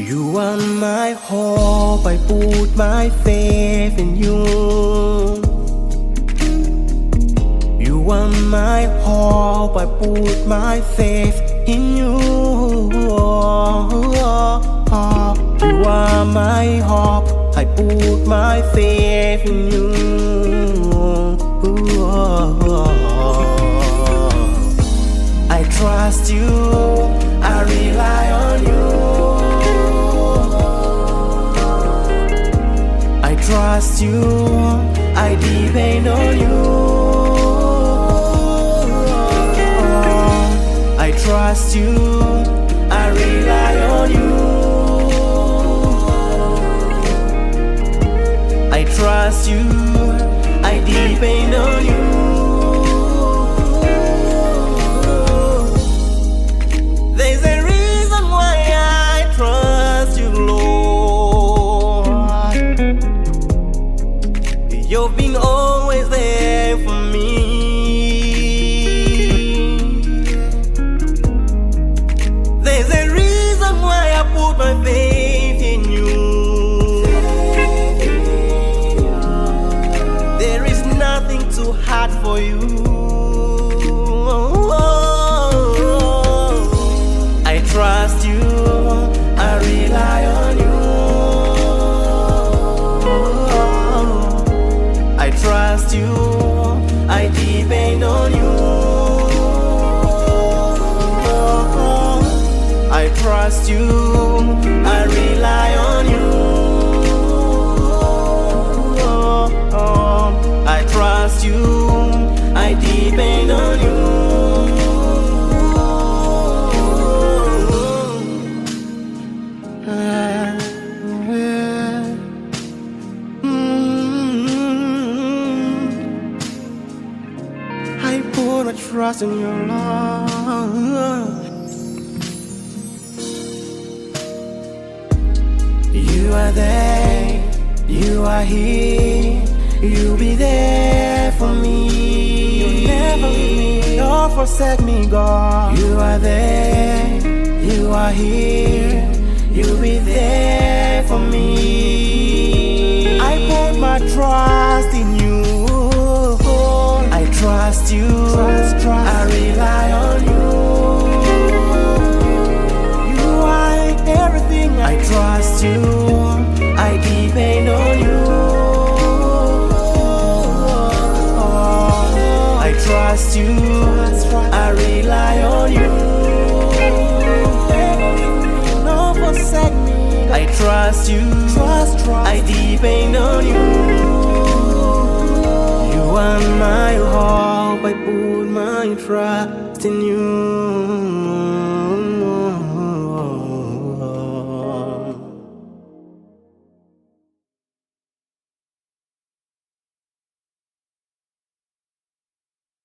You are my hope, I put my faith in you. You are my hope, I put my faith in you. You are my hope, I put my faith in you. I trust you, I rely on you. I trust you, I depend on you. I trust you, I rely on you. I trust you, I depend on you. There's a reason why I trust you, Lord. You've been always there for me. There's a reason why I put my faith in you. There is nothing too hard for you. I trust you, I rely on you. I trust you, I depend on you. I trust you, I rely on you. I trust you, I depend on you. I put my trust in your love. You are there, you are here, you'll be there for me. You'll never leave me or forsake me, God. You are there, you are here, you'll be there for me. I put my trust in you. I trust you, I rely on you. You are everything. I trust you, I depend on you. I trust you, I rely on you. Don't forsake me. I trust you, I depend on you. You are my hope, I put my trust in you.